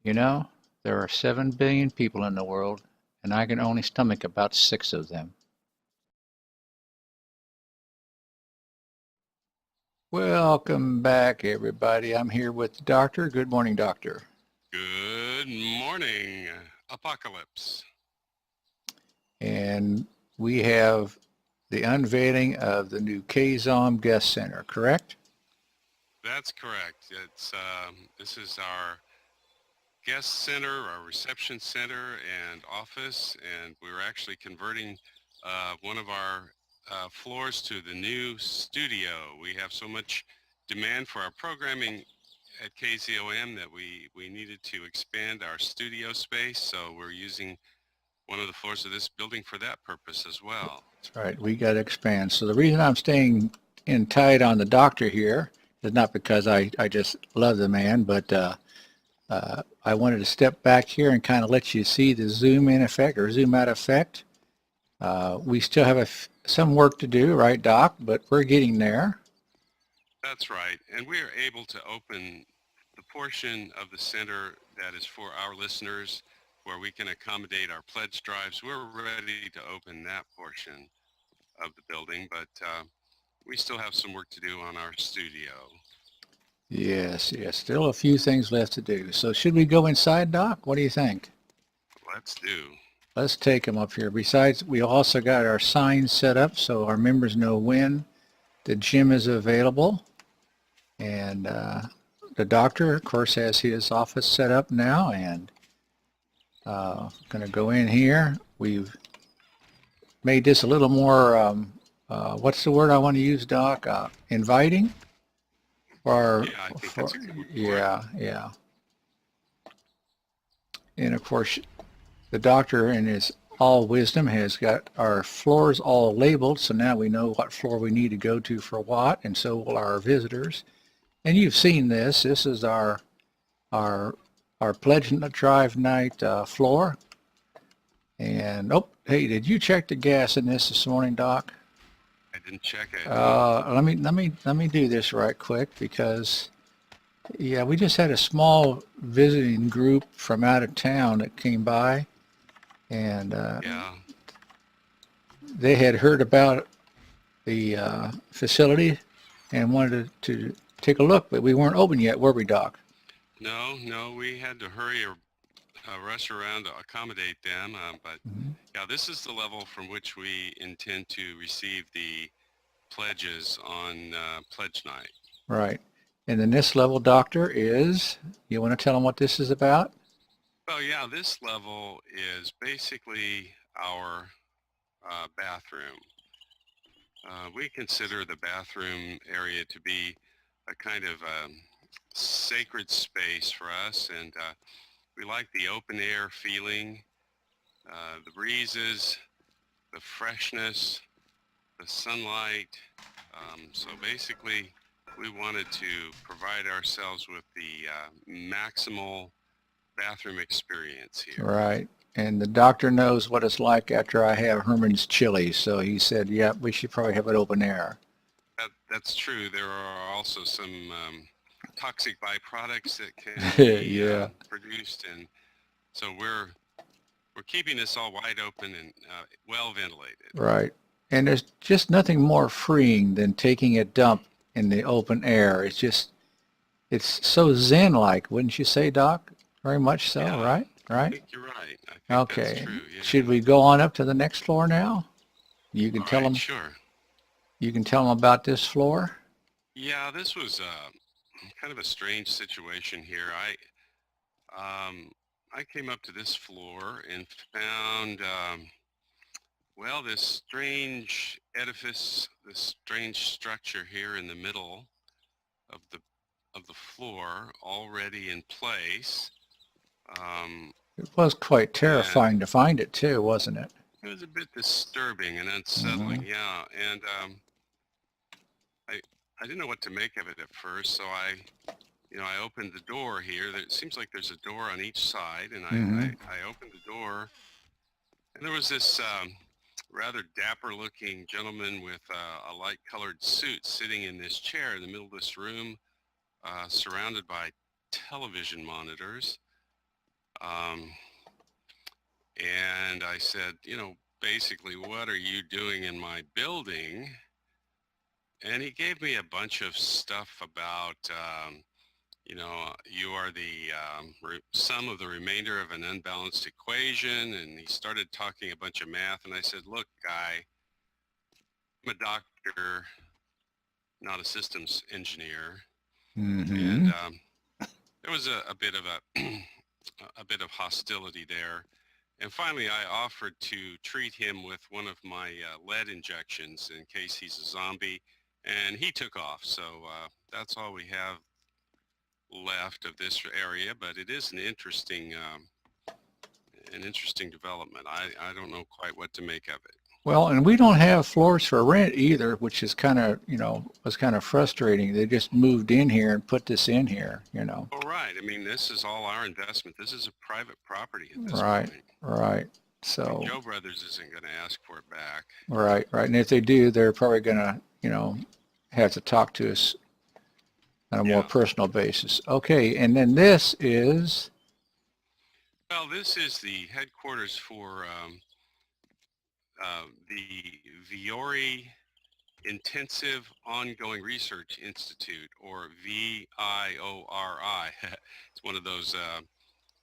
You know, there are 7 billion people in the world, and I can only stomach about 6 of them. Welcome back, everybody. I'm here with the doctor. Good morning, doctor. Good morning, Apocalypse. And we have the unveiling of the new Kazom Guest Center, correct? That's correct. This is our guest center, our reception center and office, and we're actually converting one of our floors to the new studio. We have so much demand for our programming at KZOM that we needed to expand our studio space, so we're using one of the floors of this building for that purpose as well. That's right. We got to expand. So the reason I'm staying in tight on the doctor here is not because I just love the man, but I wanted to step back here and kind of let you see the zoom in effect or zoom out effect. We still have some work to do, right, Doc? But we're getting there. That's right. And we are able to open the portion of the center that is for our listeners where we can accommodate our pledge drives. We're ready to open that portion of the building, but we still have some work to do on our studio. Yes, yes. Still a few things left to do. So should we go inside, Doc? What do you think? Let's do. Let's take them up here. Besides, we also got our signs set up so our members know when the gym is available. And the doctor, of course, has his office set up now, and going to go in here. We've made this a little more, what's the word I want to use, Doc? Inviting? Yeah, I think that's a good word for it. Yeah. And of course, the doctor in his all wisdom has got our floors all labeled, so now we know what floor we need to go to for what, and so will our visitors. And you've seen this. This is our pledge drive night floor. And oh, hey, did you check the gas in this morning, Doc? I didn't check it. Let me do this right quick because yeah, we just had a small visiting group from out of town that came by, and Yeah. they had heard about the facility and wanted to take a look, but we weren't open yet, were we, Doc? No, we had to hurry or rush around to accommodate them. But Mm-hmm. yeah, this is the level from which we intend to receive the pledges on pledge night. Right. And then this level, Doctor, is, you want to tell them what this is about? Well, yeah, this level is basically our bathroom. We consider the bathroom area to be a kind of sacred space for us, and we like the open air feeling, the breezes, the freshness, the sunlight. So basically, we wanted to provide ourselves with the maximal bathroom experience here. Right. And the doctor knows what it's like after I have Herman's chili, so he said, yeah, we should probably have it open air. That's true. There are also some toxic byproducts that can be Yeah, produced, and so we're keeping this all wide open and well ventilated. right. And there's just nothing more freeing than taking a dump in the open air. It's so zen-like, wouldn't you say, Doc? Very much so, Yeah, right? I Right? think you're right. I think that's Okay. true. Should Yeah. we go on up to the next floor now? You can All tell right. them, Sure. you can tell them about this floor. Yeah, this was kind of a strange situation here. I came up to this floor and found well, this strange edifice, this strange structure here in the middle of the floor, already in place. Um, It was quite and terrifying to find it too, wasn't it? it was a bit disturbing and Hmm. unsettling. Yeah, and I I didn't know what to make of it at first, so I opened the door here. It seems like there's a door on each side, and Hmm. I opened the door, and there was this rather dapper-looking gentleman with a light-colored suit sitting in this chair in the middle of this room, surrounded by television monitors. And I said, basically, what are you doing in my building? And he gave me a bunch of stuff about, you are the sum of the remainder of an unbalanced equation. And he started talking a bunch of math. And I said, look, guy, I'm a doctor, not a systems engineer. Mm-hmm. And there was a bit of a bit of hostility there. And finally, I offered to treat him with one of my lead injections in case he's a zombie, and he took off. So that's all we have left of this area, but it is an interesting development. I don't know quite what to make of it. Well, and we don't have floors for rent either, which is kind of, was kind of frustrating. They just moved in here and put this in here. All right. I mean, this is all our investment. This is a private property at this Right, point. right. I mean, So, Joe Brothers isn't going to ask for it back. right, right. And if they do, they're probably going to, have to talk to us on a more Yeah. personal basis. Okay, and then this is, Well, this is the headquarters for the Viori Intensive Ongoing Research Institute, or VIORI. It's one of those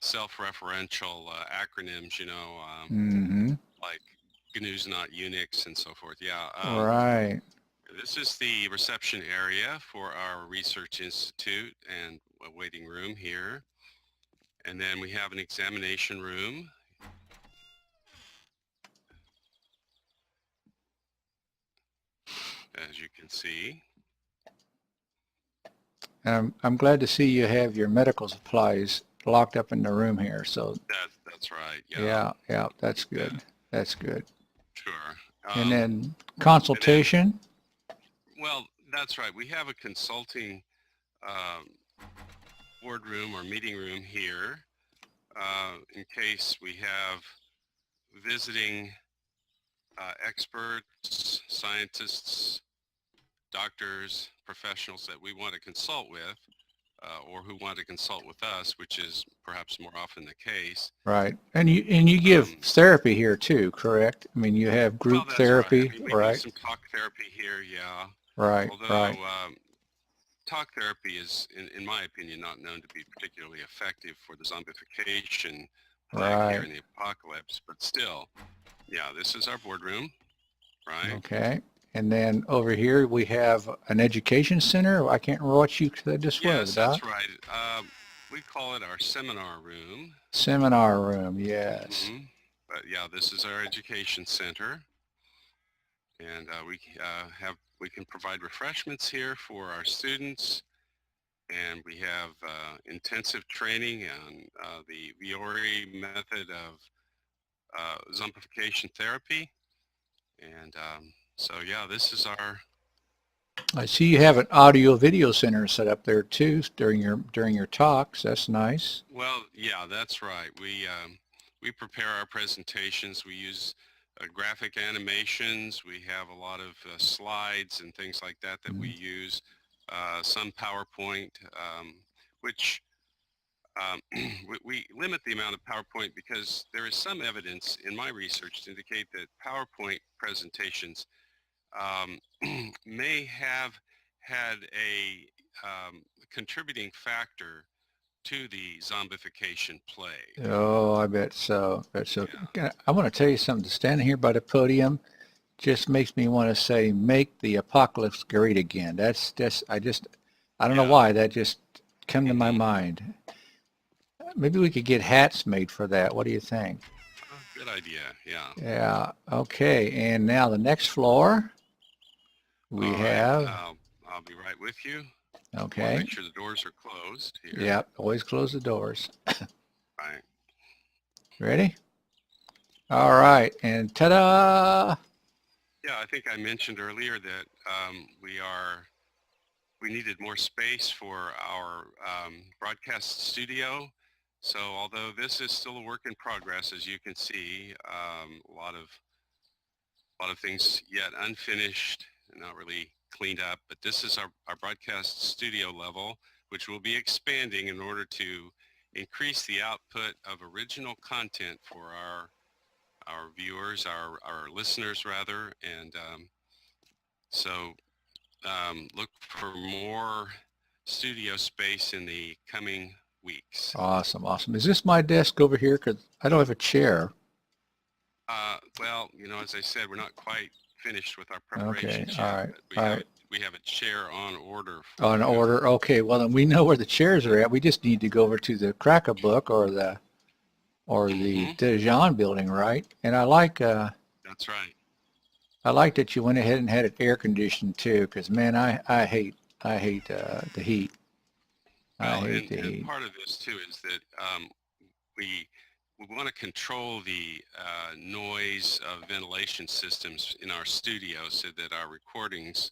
self-referential acronyms, mm-hmm, like GNU's not Unix and so forth. Yeah. right. This is the reception area for our research institute and a waiting room here. And then we have an examination room. As you can see. And I'm glad to see you have your medical supplies locked up in the room here. So, That's right. Yeah. yeah, that's Yeah. good. That's good. Sure. And then And then, consultation. well, that's right. We have a consulting um, boardroom or meeting room here in case we have visiting experts, scientists, doctors, professionals that we want to consult with or who want to consult with us, which is perhaps more often the case. Right. And you give Um, therapy here too, correct? I mean, you have well, group that's right. I therapy, mean, we do right? some talk therapy here, yeah. Right, Although right, talk therapy is, in my opinion, not known to be particularly effective for the zombification plague here right. in the apocalypse, but still, yeah, this is our boardroom, right? Okay. And then over here we have an education center. I can't remember what you said this was, Yes, that's Doc. right. We call it our seminar room. Seminar room, yes. hmm But yeah, this is our education center, and we can provide refreshments here for our students, and we have intensive training on the Viori method of zombification therapy, and so yeah, this is our. I see you have an audio video center set up there too during your talks. That's nice. Well, yeah, that's right. We prepare our presentations. We use graphic animations. We have a lot of slides and things like that that we Mhm. use. Some PowerPoint, which we limit the amount of PowerPoint because there is some evidence in my research to indicate that PowerPoint presentations may have had a contributing factor to the zombification plague. Oh, I bet so. Bet so. Yeah. I want to tell you something. Standing here by the podium just makes me want to say, "Make the apocalypse great again." I don't know Yeah. why that just come to my hmm mind. Maybe we could get hats made for that. What do you think? Oh, good idea. Yeah. Yeah. Okay. And now the next floor we All right. have. I'll be right with you. Want to Okay. make sure the doors are closed here. Yep. Always close the doors. Right. Ready? All right. And ta-da! Yeah, I think I mentioned earlier that we needed more space for our broadcast studio. So although this is still a work in progress, as you can see, a lot of things yet unfinished and not really cleaned up, but this is our broadcast studio level, which will be expanding in order to increase the output of original content for our viewers, our listeners rather, and so look for more studio space in the coming weeks. Awesome, awesome. Is this my desk over here? Because I don't have a chair. Well, as I said, we're not quite finished with our Okay, preparations all yet, right, but we all have right. we have a chair on order for On you. order. Okay, well then we know where the chairs are at. We just need to go over to the Crack-a-Book or the Dijon building, right? And That's right. I like that you went ahead and had it air conditioned too, because man, I hate the heat. I Well, hate and, the and heat. part of this too is that we we want to control the noise of ventilation systems in our studio so that our recordings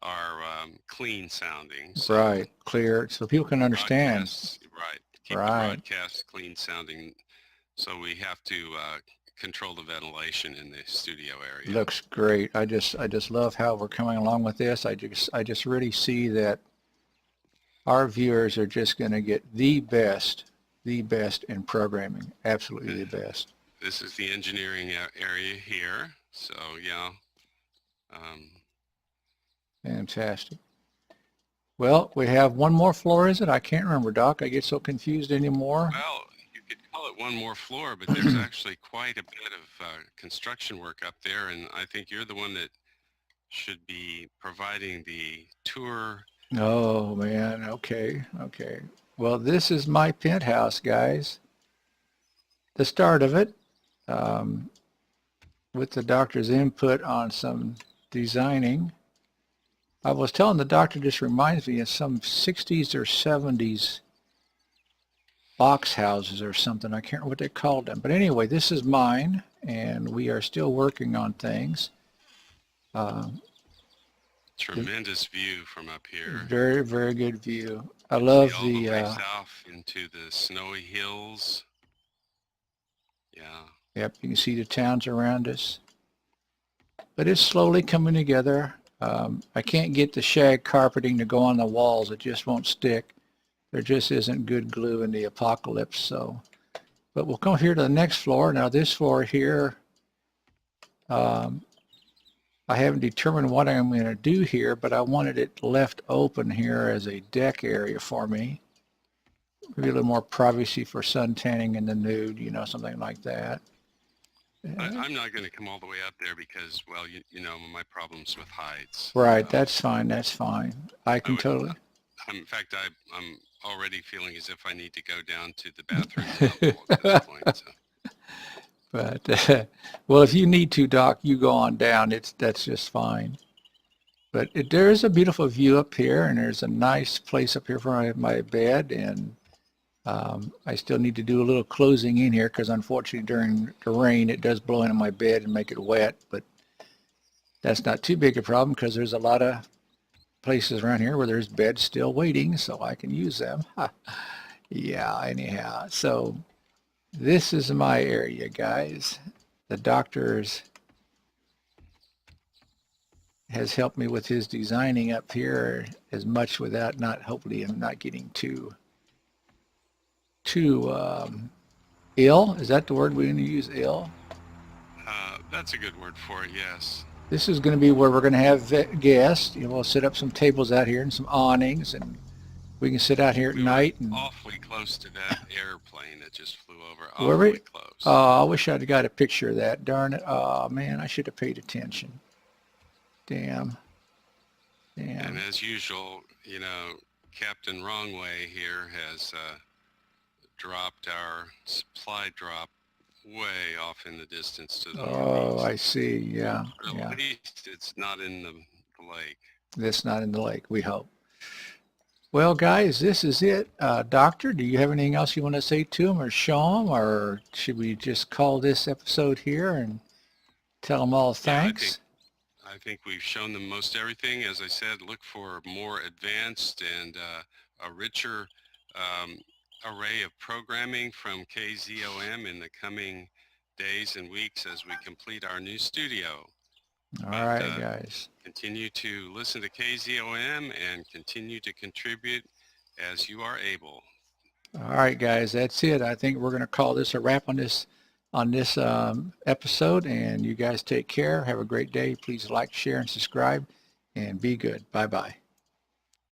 are clean sounding. So Right, clear, so people can understand. broadcasts, right, keep the Right. broadcast clean sounding. So we have to control the ventilation in the studio area. Looks great. I just love how we're coming along with this. I just really see that our viewers are just going to get the best in programming. Absolutely the best. This is the engineering area here. So yeah. Um, Fantastic. Well, we have one more floor, is it? I can't remember, Doc. I get so confused anymore. well, you could call it one more floor, but there's actually quite a bit of construction work up there, and I think you're the one that should be providing the tour. Oh, man. Okay. Okay. Well, this is my penthouse, guys. The start of it, um, with the doctor's input on some designing. I was telling the doctor, this reminds me of some 60s or 70s box houses or something. I can't remember what they called them. But anyway, this is mine, and we are still working on things. Tremendous view from up here. Very, very good view. I See love all the way the, south into the snowy hills. Yeah. yep, you can see the towns around us. But it's slowly coming together. I can't get the shag carpeting to go on the walls. It just won't stick. There just isn't good glue in the apocalypse. So, but we'll come here to the next floor. Now this floor here, I haven't determined what I'm going to do here, but I wanted it left open here as a deck area for me. Maybe a little more privacy for sun tanning in the nude, something like that. I'm not going to come all the way up there because, well, you know, my problems with heights. Right, that's fine, that's fine. I can totally. In fact, I'm already feeling as if I need to go down to the bathroom level at this point. So. But, well, if you need to, Doc, you go on down. That's just fine. But there is a beautiful view up here, and there's a nice place up here for my bed, and I still need to do a little closing in here because unfortunately during the rain it does blow into my bed and make it wet, but that's not too big a problem because there's a lot of places around here where there's beds still waiting, so I can use them. Yeah, anyhow, so this is my area, guys. The doctor's has helped me with his designing up here as much without hopefully I'm not getting too ill. Is that the word we're going to use, ill? That's a good word for it, yes. This is going to be where we're going to have guests. We'll set up some tables out here and some awnings, and we can sit out here at night. We were awfully close to that airplane that just flew over. Were we? Awfully close. Oh, I wish I'd got a picture of that. Darn it. Oh, man, I should have paid attention. Damn. And as usual, you know, Captain Wrongway here has dropped our supply drop way off in the distance to the Oh, northeast. I see. Yeah. At least it's not in the lake. It's not in the lake, we hope. Well, guys, this is it. Doctor, do you have anything else you want to say to them or show them, or should we just call this episode here and tell them all thanks? I think we've shown them most everything. As I said, look for more advanced and a richer array of programming from KZOM in the coming days and weeks as we complete our new studio. All right, guys. Continue to listen to KZOM and continue to contribute as you are able. All right, guys, that's it. I think we're going to call this a wrap on this episode, and you guys take care. Have a great day. Please like, share, and subscribe, and be good. Bye-bye.